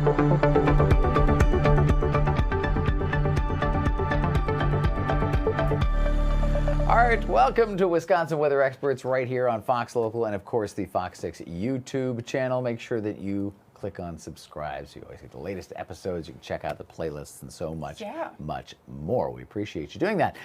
All right, welcome to Wisconsin Weather Experts right here on Fox Local and, of course, the Fox 6 YouTube channel. Make sure that you click on subscribe so you always get the latest episodes. You can check out the playlists and so much, much more. We appreciate you doing that.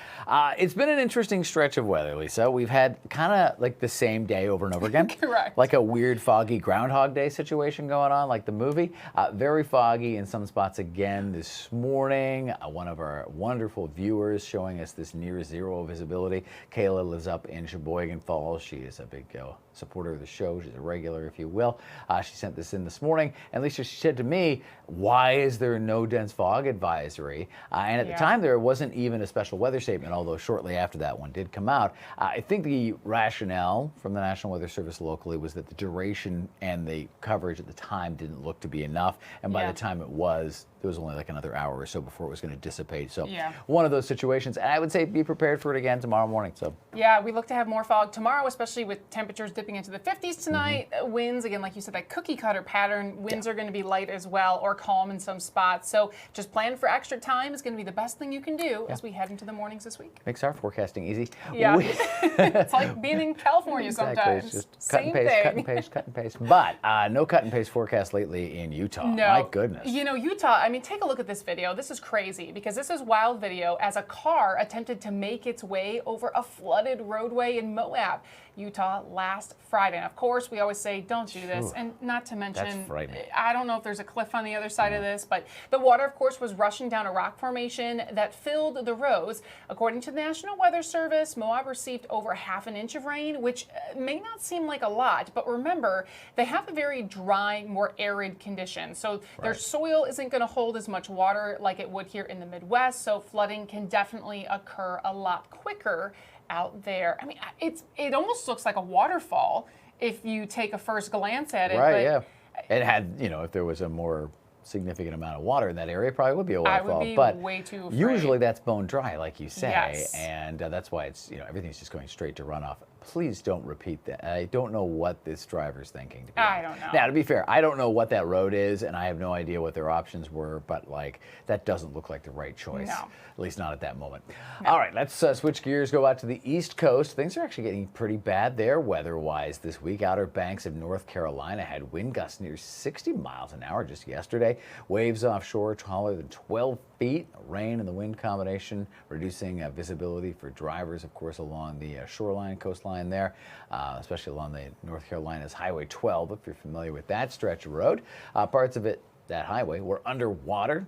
It's been an interesting stretch of weather, Lisa. We've had kind of like the same day over and over again. Correct. Like a weird, foggy Groundhog Day situation going on, like the movie. Very foggy in some spots again this morning. One of our wonderful viewers showing us this near zero visibility. Kayla lives up in Sheboygan Falls. She is a big supporter of the show. She's a regular, if you will. She sent this in this morning. And Lisa, she said to me, why is there no dense fog advisory? And at the time, there wasn't even a special weather statement, although shortly after that one did come out. I think the rationale from the National Weather Service locally was that the duration and the coverage at the time didn't look to be enough. And by the time it was, there was only like another hour or so before it was going to dissipate. So one of those situations. And I would say be prepared for it again tomorrow morning. So yeah, we look to have more fog tomorrow, especially with temperatures dipping into the 50s tonight. Winds, again, like you said, that cookie cutter pattern. Winds are going to be light as well, or calm in some spots. So just plan for extra time is going to be the best thing you can do as we head into the mornings this week. Makes our forecasting easy. Yeah, it's like being in California sometimes. It's just cut and paste, cut and paste, cut and paste. But no cut and paste forecast lately in Utah. No. My goodness. You know, Utah, I mean, take a look at this video. This is crazy because this is wild video as a car attempted to make its way over a flooded roadway in Moab, Utah last Friday. And of course, we always say, don't do this. And not to mention, I don't know if there's a cliff on the other side of this, but the water, of course, was rushing down a rock formation that filled the roads. According to the National Weather Service, Moab received over half an inch of rain, which may not seem like a lot, but remember, they have a very dry, more arid condition. So their soil isn't going to hold as much water like it would here in the Midwest, so flooding can definitely occur a lot quicker out there. I mean, it almost looks like a waterfall if you take a first glance at it. Right, It had, you know, if there was a more significant amount of water in that area, it probably would be a waterfall. I would be but way too afraid. Usually that's bone dry, like you say, and that's why it's, you know, everything's just going straight to runoff. Please don't repeat that. I don't know what this driver's thinking. To be honest. I don't know. Now, to be fair, I don't know what that road is, and I have no idea what their options were, but like that doesn't look like the right choice. No. At least not at that moment. No. All right, let's switch gears, go out to the East Coast. Things are actually getting pretty bad there weather-wise this week. Outer banks of North Carolina had wind gusts near 60 miles an hour just yesterday. Waves offshore taller than 12 feet. Rain and the wind combination reducing visibility for drivers, of course, along the shoreline, coastline there, especially along the North Carolina's Highway 12, if you're familiar with that stretch of road. Parts of it, that highway, were underwater.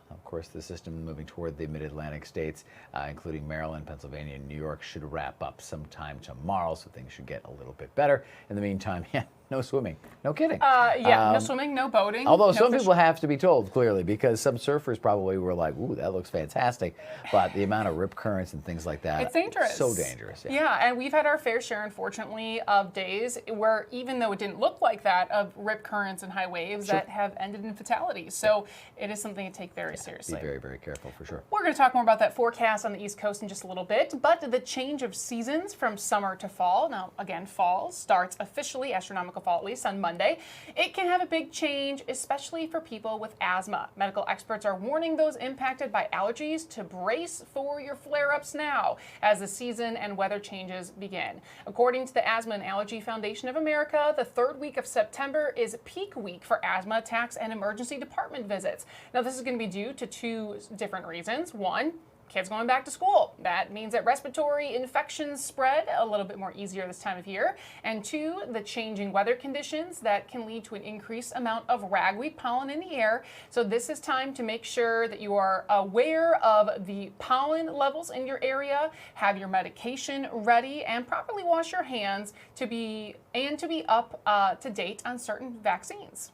Of course, the system moving toward the mid-Atlantic states, including Maryland, Pennsylvania, and New York, should wrap up sometime tomorrow, so things should get a little bit better. In the meantime, no swimming. No kidding. No swimming, no boating. Although some people have to be told, clearly, because some surfers probably were like, ooh, that looks fantastic. But the amount of rip currents and things like that. It's dangerous. So dangerous. Yeah, and we've had our fair share, unfortunately, of days where even though it didn't look like that, of rip currents and high waves that have ended in fatalities. So it is something to take very seriously. Be very, very careful, for sure. We're going to talk more about that forecast on the East Coast in just a little bit, but the change of seasons from summer to fall. Now, again, fall starts officially, astronomical fall at least, on Monday. It can have a big change, especially for people with asthma. Medical experts are warning those impacted by allergies to brace for your flare-ups now as the season and weather changes begin. According to the Asthma and Allergy Foundation of America, the third week of September is peak week for asthma attacks and emergency department visits. Now, this is going to be due to two different reasons. One, kids going back to school. That means that respiratory infections spread a little bit more easier this time of year. And two, the changing weather conditions that can lead to an increased amount of ragweed pollen in the air. So this is time to make sure that you are aware of the pollen levels in your area, have your medication ready, and properly wash your hands to be up to date on certain vaccines.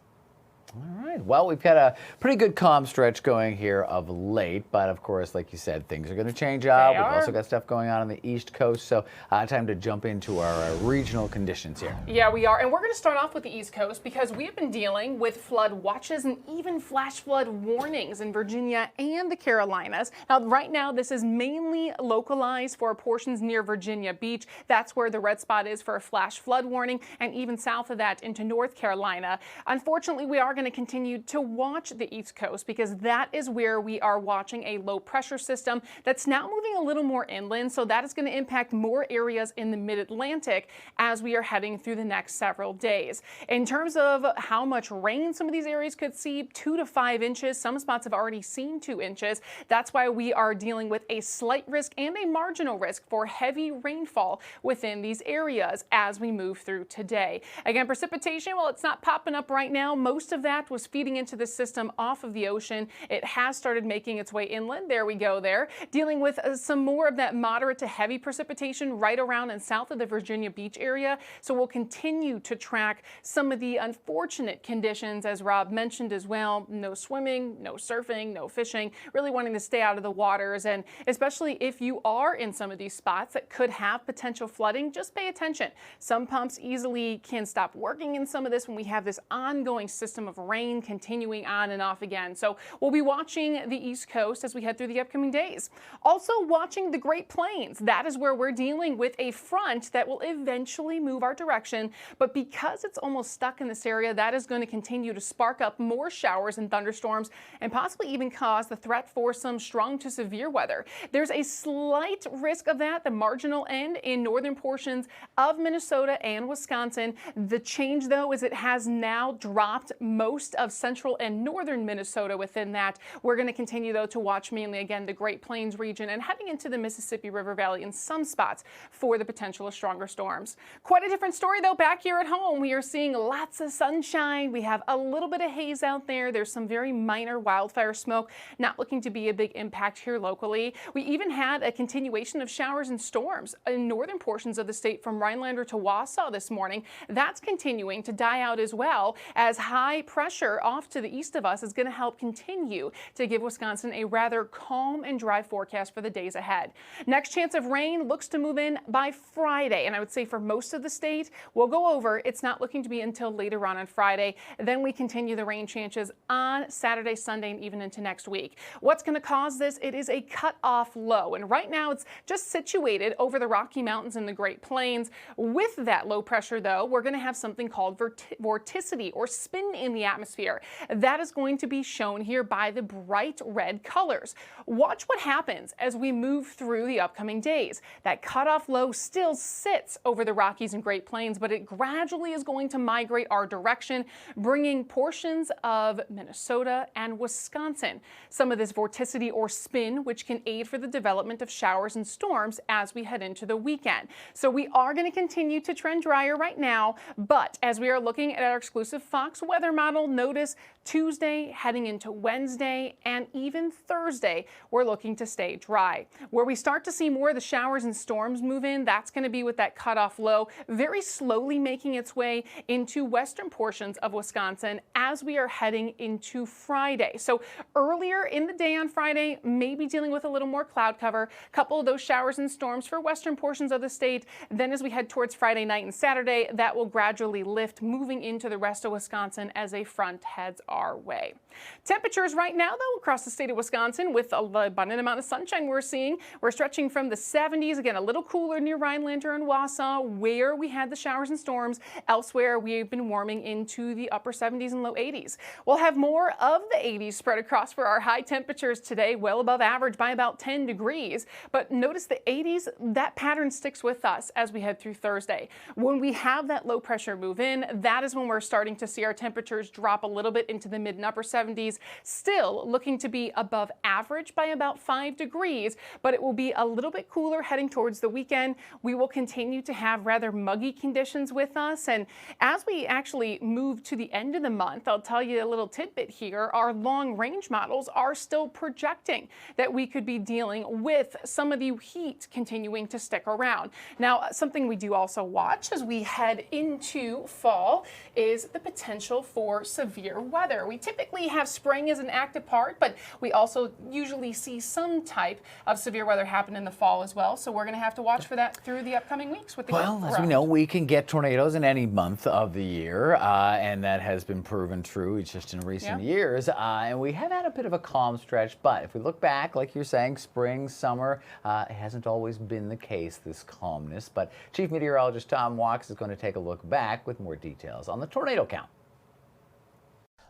All right. Well, we've got a pretty good calm stretch going here of late, but of course, like you said, things are going to change up. We've also got stuff going on the East Coast, so time to jump into our regional conditions here. Yeah, we are, and we're going to start off with the East Coast because we have been dealing with flood watches and even flash flood warnings in Virginia and the Carolinas. Now, right now, this is mainly localized for portions near Virginia Beach. That's where the red spot is for a flash flood warning, and even south of that into North Carolina. Unfortunately, we are going going to continue to watch the East Coast because that is where we are watching a low pressure system that's now moving a little more inland. So that is going to impact more areas in the mid-Atlantic as we are heading through the next several days. In terms of how much rain some of these areas could see, 2 to 5 inches. Some spots have already seen 2 inches. That's why we are dealing with a slight risk and a marginal risk for heavy rainfall within these areas as we move through today. Again, precipitation, well, it's not popping up right now. Most of that was feeding into the system off of the ocean. It has started making its way inland. There we go there. Dealing with some more of that moderate to heavy precipitation right around and south of the Virginia Beach area. So we'll continue to track some of the unfortunate conditions, as Rob mentioned as well. No swimming, no surfing, no fishing, really wanting to stay out of the waters. And especially if you are in some of these spots that could have potential flooding, just pay attention. Some pumps easily can stop working in some of this when we have this ongoing system of rain continuing on and off again. So we'll be watching the East Coast as we head through the upcoming days. Also watching the Great Plains. That is where we're dealing with a front that will eventually move our direction. But because it's almost stuck in this area, that is going to continue to spark up more showers and thunderstorms and possibly even cause the threat for some strong to severe weather. There's a slight risk of that, the marginal end in northern portions of Minnesota and Wisconsin. The change, though, is it has now dropped most of central and northern Minnesota within that. We're going to continue, though, to watch mainly, again, the Great Plains region and heading into the Mississippi River Valley in some spots for the potential of stronger storms. Quite a different story, though, back here at home. We are seeing lots of sunshine. We have a little bit of haze out there. There's some very minor wildfire smoke, not looking to be a big impact here locally. We even had a continuation of showers and storms in northern portions of the state from Rhinelander to Wausau this morning. That's continuing to die out as well, as high pressure off to the east of us is going to help continue to give Wisconsin a rather calm and dry forecast for the days ahead. Next chance of rain looks to move in by Friday, and I would say for most of the state, we'll go over. It's not looking to be until later on Friday. Then we continue the rain chances on Saturday, Sunday, and even into next week. What's going to cause this? It is a cut-off low, and right now it's just situated over the Rocky Mountains and the Great Plains. With that low pressure, though, we're going to have something called vorticity or spin in the atmosphere. That is going to be shown here by the bright red colors. Watch what happens as we move through the upcoming days. That cutoff low still sits over the Rockies and Great Plains, but it gradually is going to migrate our direction, bringing portions of Minnesota and Wisconsin. Some of this vorticity or spin, which can aid for the development of showers and storms as we head into the weekend. So we are going to continue to trend drier right now, but as we are looking at our exclusive Fox weather model, notice Tuesday heading into Wednesday and even Thursday, we're looking to stay dry. Where we start to see more of the showers and storms move in, that's going to be with that cutoff low, very slowly making its way into western portions of Wisconsin as we are heading into Friday. So earlier in the day on Friday, maybe dealing with a little more cloud cover, a couple of those showers and storms for western portions of the state. Then as we head towards Friday night and Saturday, that will gradually lift, moving into the rest of Wisconsin as a front heads our way. Temperatures right now, though, across the state of Wisconsin, with an abundant amount of sunshine we're seeing, we're stretching from the 70s, again, a little cooler near Rhinelander and Wausau, where we had the showers and storms. Elsewhere, we've been warming into the upper 70s and low 80s. We'll have more of the 80s spread across for our high temperatures today, well above average by about 10 degrees. But notice the 80s, that pattern sticks with us as we head through Thursday. When we have that low pressure move in, that is when we're starting to see our temperatures drop a little bit into the mid and upper 70s, still looking to be above average by about 5 degrees, but it will be a little bit cooler heading towards the weekend. We will continue to have rather muggy conditions with us, and as we actually move to the end of the month, I'll tell you a little tidbit here. Our long range models are still projecting that we could be dealing with some of the heat continuing to stick around. Now, something we do also watch as we head into fall is the potential for severe weather. We typically have spring as an active part, but we also usually see some type of severe weather happen in the fall as well. So we're going to have to watch for that through the upcoming weeks. With the as we know, we can get tornadoes in any month of the year, and that has been proven true just in recent years. And we have had a bit of a calm stretch, but if we look back, like you're saying, spring, summer, it hasn't always been the case, this calmness. But Chief Meteorologist Tom Wachs is going to take a look back with more details on the tornado count.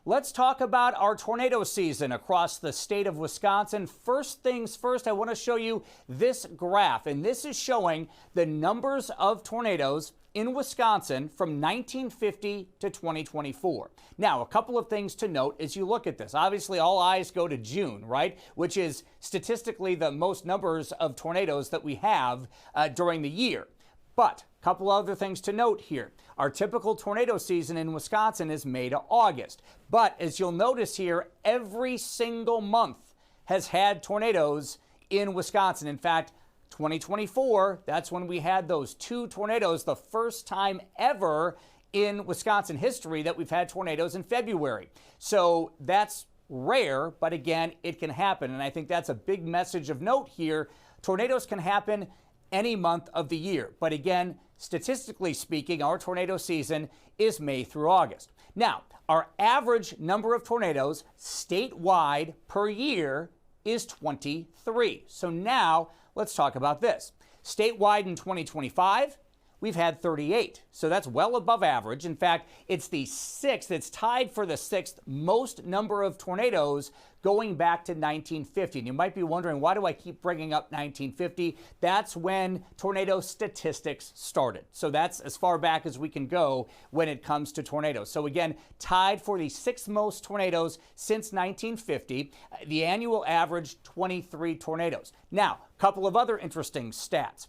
let's talk about our tornado season across the state of Wisconsin. First things first, I want to show you this graph, and this is showing the numbers of tornadoes in Wisconsin from 1950 to 2024. Now, a couple of things to note as you look at this. Obviously, all eyes go to June, right? Which is statistically the most numbers of tornadoes that we have during the year. But a couple other things to note here. Our typical tornado season in Wisconsin is May to August. But as you'll notice here, every single month has had tornadoes in Wisconsin. In fact, 2024, that's when we had those 2 tornadoes, the first time ever in Wisconsin history that we've had tornadoes in February. So that's rare, but again, it can happen. And I think that's a big message of note here. Tornadoes can happen any month of the year. But again, statistically speaking, our tornado season is May through August. Now, our average number of tornadoes statewide per year is 23. So now let's talk about this. Statewide in 2025, we've had 38. So that's well above average. In fact, it's the 6th, it's tied for the 6th most number of tornadoes going back to 1950. And you might be wondering, why do I keep bringing up 1950? That's when tornado statistics started. So that's as far back as we can go when it comes to tornadoes. So again, tied for the 6th most tornadoes since 1950. The annual average, 23 tornadoes. Now, a couple of other interesting stats.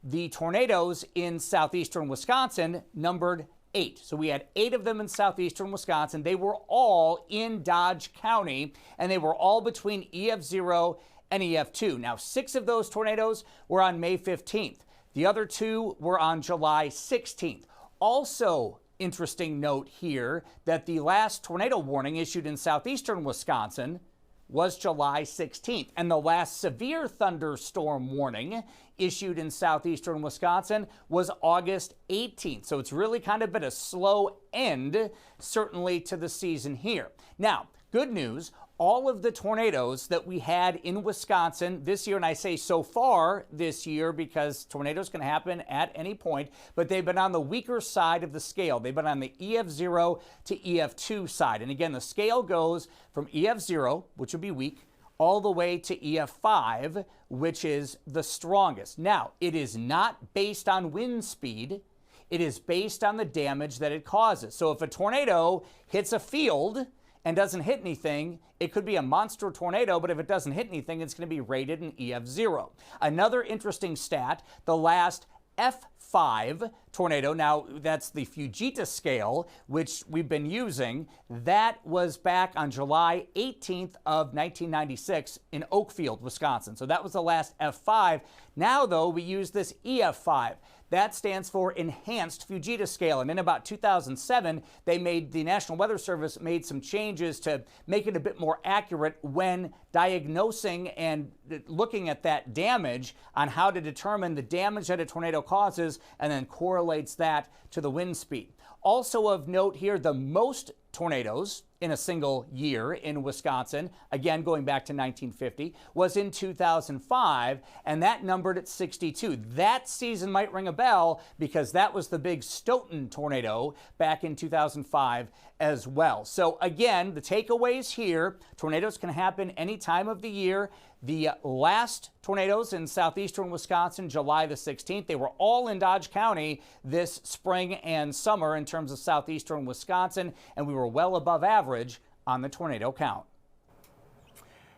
The tornadoes in southeastern Wisconsin numbered 8. So we had 8 of them in southeastern Wisconsin. They were all in Dodge County, and they were all between EF0 and EF2. Now, 6 of those tornadoes were on May 15th. The other 2 were on July 16th. Also, interesting note here that the last tornado warning issued in southeastern Wisconsin was July 16th. And the last severe thunderstorm warning issued in southeastern Wisconsin was August 18th. So it's really kind of been a slow end, certainly, to the season here. Now, good news, all of the tornadoes that we had in Wisconsin this year, and I say so far this year because tornadoes can happen at any point, but they've been on the weaker side of the scale. They've been on the EF0 to EF2 side. And again, the scale goes from EF0, which would be weak, all the way to EF5, which is the strongest. Now, it is not based on wind speed. It is based on the damage that it causes. So if a tornado hits a field and doesn't hit anything, it could be a monster tornado, but if it doesn't hit anything, it's going to be rated an EF0. Another interesting stat, the last F5 tornado, now that's the Fujita scale, which we've been using, that was back on July 18th of 1996 in Oakfield, Wisconsin. So that was the last F5. Now, though, we use this EF5. That stands for Enhanced Fujita Scale. And in about 2007, the National Weather Service made some changes to make it a bit more accurate when diagnosing and looking at that damage on how to determine the damage that a tornado causes and then correlates that to the wind speed. Also of note here, the most tornadoes in a single year in Wisconsin, again going back to 1950, was in 2005, and that numbered at 62. That season might ring a bell because that was the big Stoughton tornado back in 2005 as well. So again, the takeaways here, tornadoes can happen any time of the year. The last tornadoes in southeastern Wisconsin, July the 16th, they were all in Dodge County this spring and summer in terms of southeastern Wisconsin, and we were well above average on the tornado count.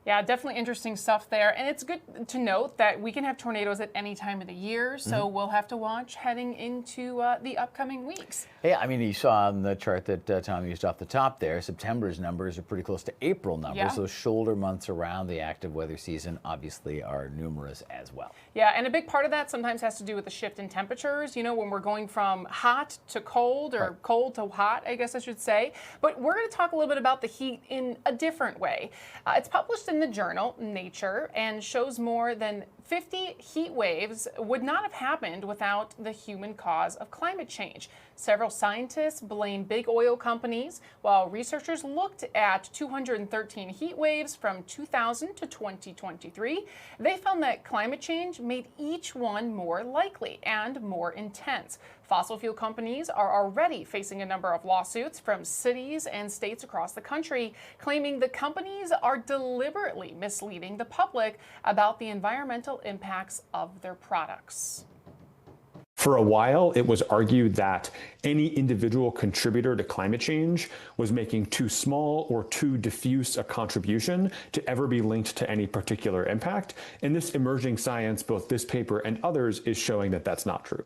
Yeah, definitely interesting stuff there. And it's good to note that we can have tornadoes at any time of the year, so we'll have to watch heading into the upcoming weeks. Yeah, I mean, you saw on the chart that Tom used off the top there, September's numbers are pretty close to April numbers. Yeah. Those shoulder months around the active weather season obviously are numerous as well. Yeah, and a big part of that sometimes has to do with the shift in temperatures, you know, when we're going from hot to cold, or cold to hot, I guess I should say. But we're going to talk a little bit about the heat in a different way. It's published in the journal Nature and shows more than 50 heat waves would not have happened without the human cause of climate change. Several scientists blame big oil companies, while researchers looked at 213 heat waves from 2000 to 2023. They found that climate change made each one more likely and more intense. Fossil fuel companies are already facing a number of lawsuits from cities and states across the country, claiming the companies are deliberately misleading the public about the environmental impacts of their products. For a while, it was argued that any individual contributor to climate change was making too small or too diffuse a contribution to ever be linked to any particular impact. And this emerging science, both this paper and others, is showing that that's not true.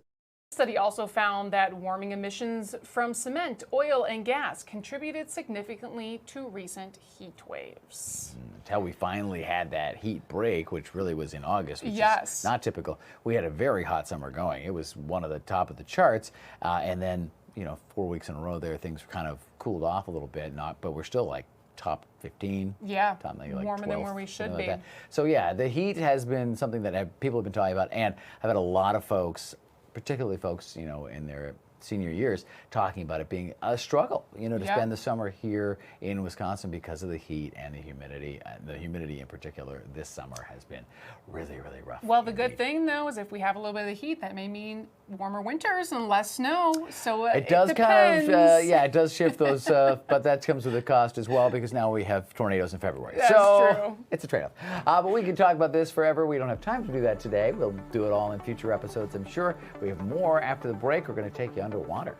The study also found that warming emissions from cement, oil, and gas contributed significantly to recent heat waves. Until we finally had that heat break, which really was in August, which Yes. is not typical. We had a very hot summer going. It was one of the top of the charts, and then 4 weeks in a row there, things kind of cooled off a little bit. But we're still like top 15. Yeah, top maybe warmer than 12, where we should something be. like that. So yeah, the heat has been something that people have been talking about, and I've had a lot of folks, particularly folks, in their senior years, talking about it being a struggle, to spend the summer here in Wisconsin because of the heat and the humidity. The humidity in particular this summer has been really, really rough. Well, the good thing, though, is if we have a little bit of the heat, that may mean warmer winters and less snow. So it does depends. it does shift those, but that comes with a cost as well, because now we have tornadoes in February. That's so true. It's a trade-off. But we can talk about this forever. We don't have time to do that today. We'll do it all in future episodes, I'm sure. We have more after the break. We're going to take you underwater.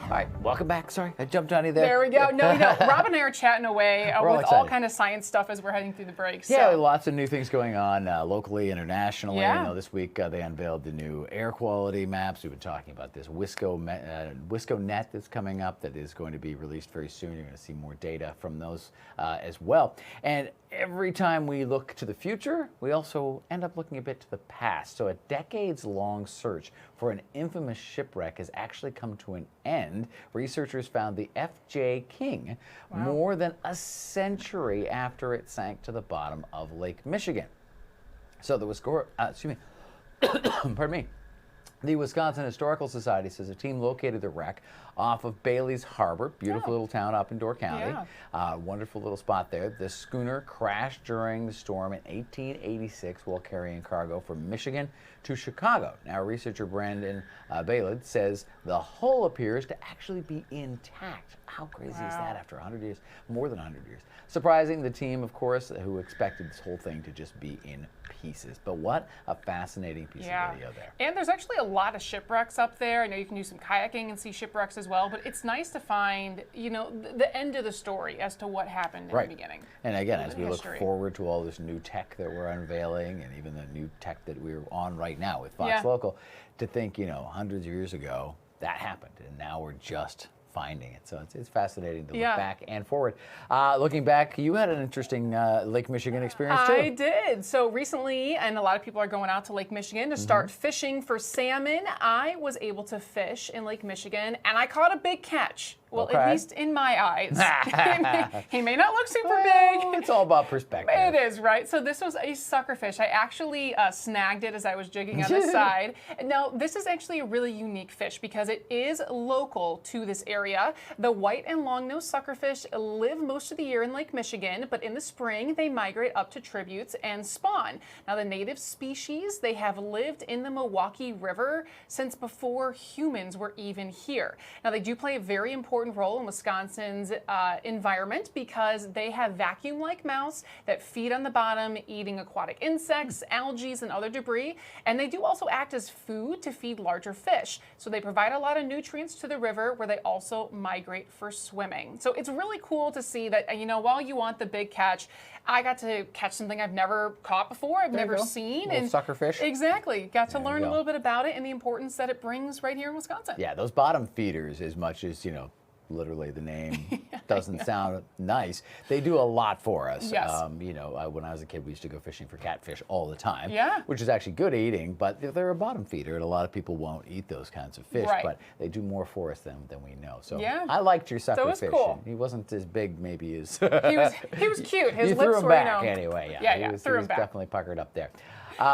All right, welcome back. Sorry, I jumped on you there. There we go. No, Rob and I are chatting away We're all with all excited. kind of science stuff as we're heading through the break. Yeah, So. lots of new things going on locally, internationally. Yeah. This week they unveiled the new air quality maps. We've been talking about this Wisco Net that's coming up that is going to be released very soon. You're going to see more data from those as well. And every time we look to the future, we also end up looking a bit to the past. So a decades-long search for an infamous shipwreck has actually come to an end. Researchers found the FJ King more than a century after it sank to the bottom of Lake Michigan. So the pardon me. The Wisconsin Historical Society says a team located the wreck off of Bailey's Harbor, beautiful little town up in Door County. Wonderful little spot there. The schooner crashed during the storm in 1886 while carrying cargo from Michigan to Chicago. Now, researcher Brandon Bailey says the hull appears to actually be intact How crazy is that after 100 years? More than 100 years. Surprising the team, of course, who expected this whole thing to just be in pieces. But what a fascinating piece of video there. And there's actually a lot of shipwrecks up there. I know you can do some kayaking and see shipwrecks as well, but it's nice to find, you know, the end of the story as to what happened in the beginning. And again, as we look forward to all this new tech that we're unveiling, and even the new tech that we're on right now with Fox Local, to think, you know, hundreds of years ago, that happened, and now we're just finding it. So it's fascinating to look back and forward. Looking back, you had an interesting Lake Michigan experience too. I did. So recently, and a lot of people are going out to Lake Michigan to start fishing for salmon. I was able to fish in Lake Michigan, and I caught a big catch. Well, at least in my eyes. He may not look super big. It's all about perspective. It is, right? So this was a sucker fish. I actually snagged it as I was jigging on the side. Now, this is actually a really unique fish because it is local to this area. The white and long-nosed suckerfish live most of the year in Lake Michigan, but in the spring, they migrate up to tributes and spawn. Now, the native species, they have lived in the Milwaukee River since before humans were even here. Now, they do play a very important role in Wisconsin's environment because they have vacuum-like mouths that feed on the bottom, eating aquatic insects, algae, and other debris. And they do also act as food to feed larger fish. So they provide a lot of nutrients to the river where they also migrate for swimming. So it's really cool to see that, you know, while you want the big catch, I got to catch something I've never caught before, I've never seen. And suckerfish. Exactly. Got to learn a little bit about it and the importance that it brings right here in Wisconsin. Yeah, those bottom feeders, as much as, you know, literally the name doesn't sound nice, they do a lot for us. Yes. You know, when I was a kid, we used to go fishing for catfish all the time, Yeah. which is actually good eating, but they're a bottom feeder, and a lot of people won't eat those kinds of fish, but they do more for us than we know. So I liked your sucker fish. Cool. He wasn't as big maybe as... he was cute. His you lips threw him were, back you know, anyway. Yeah, he was threw him back. Definitely puckered up there.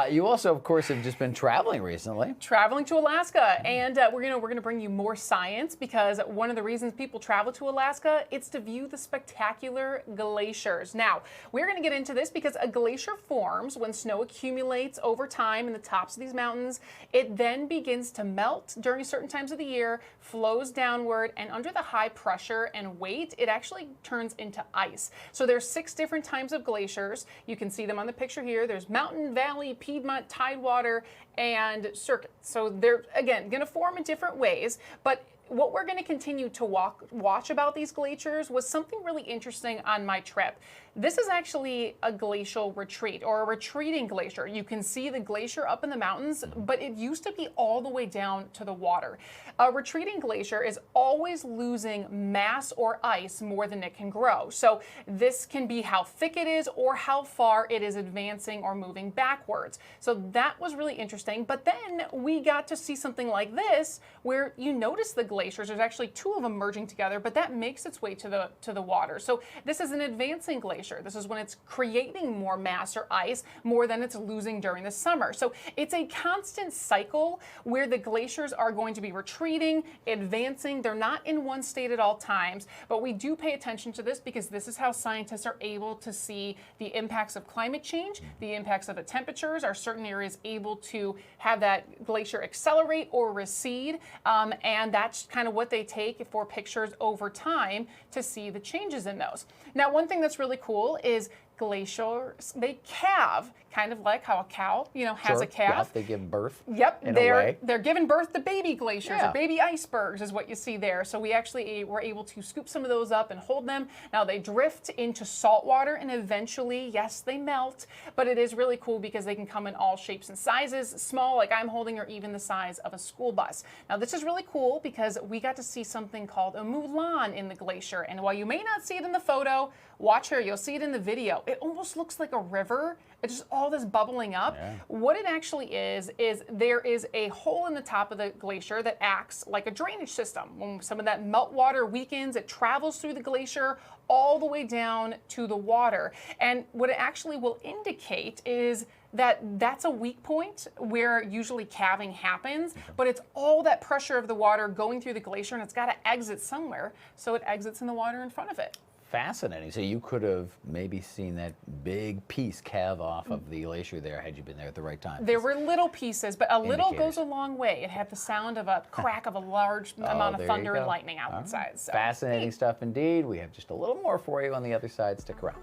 You also, of course, have just been traveling recently. Traveling to Alaska, and we're gonna bring you more science because one of the reasons people travel to Alaska, it's to view the spectacular glaciers. Now, we're gonna get into this because a glacier forms when snow accumulates over time in the tops of these mountains. It then begins to melt during certain times of the year, flows downward, and under the high pressure and weight, it actually turns into ice. So there's 6 different types of glaciers. You can see them on the picture here. There's mountain, valley, Piedmont, Tidewater, and Circuit. So they're, again, going to form in different ways, but what we're going to continue to watch about these glaciers was something really interesting on my trip. This is actually a glacial retreat, or a retreating glacier. You can see the glacier up in the mountains, but it used to be all the way down to the water. A retreating glacier is always losing mass or ice more than it can grow. So this can be how thick it is or how far it is advancing or moving backwards. So that was really interesting. But then we got to see something like this, where you notice the glaciers. There's actually 2 of them merging together, but that makes its way to the water. So this is an advancing glacier. This is when it's creating more mass or ice more than it's losing during the summer. So it's a constant cycle where the glaciers are going to be retreating, advancing. They're not in one state at all times, but we do pay attention to this because this is how scientists are able to see the impacts of climate change, the impacts of the temperatures. Are certain areas able to have that glacier accelerate or recede? And that's kind of what they take for pictures over time to see the changes in those. Now, one thing that's really cool is glaciers, they calve, kind of like how a cow, you know, has a calf. They give birth. Yep, in a way. They're giving birth to baby glaciers or baby icebergs is what you see there. So we actually were able to scoop some of those up and hold them. Now they drift into salt water and eventually, yes, they melt, but it is really cool because they can come in all shapes and sizes, small like I'm holding, or even the size of a school bus. Now this is really cool because we got to see something called a mulan in the glacier. And while you may not see it in the photo, watch here, you'll see it in the video. It almost looks like a river. It's just all this bubbling up. What it actually is there is a hole in the top of the glacier that acts like a drainage system. When some of that meltwater weakens, it travels through the glacier all the way down to the water. And what it actually will indicate is that's a weak point where usually calving happens, but it's all that pressure of the water going through the glacier, and it's got to exit somewhere, so it exits in the water in front of it. Fascinating. So you could have maybe seen that big piece calve off of the glacier there had you been there at the right time. There were little pieces, but a little Indicators. goes a long way. It had the sound of a crack of a large amount of there thunder you and go. lightning All right. outside. So. Fascinating stuff indeed. We have just a little more for you on the other side. Stick around.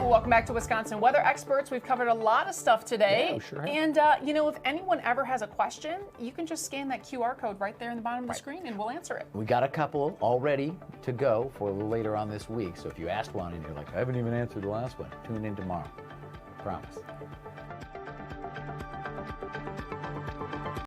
Welcome back to Wisconsin Weather Experts. We've covered a lot of stuff today. Yeah, we sure have. And, you know, if anyone ever has a question, you can just scan that QR code right there in the bottom of the screen and we'll answer it. We got a couple already to go for a little later on this week. So if you asked one and you're like, I haven't even answered the last one, tune in tomorrow. Promise.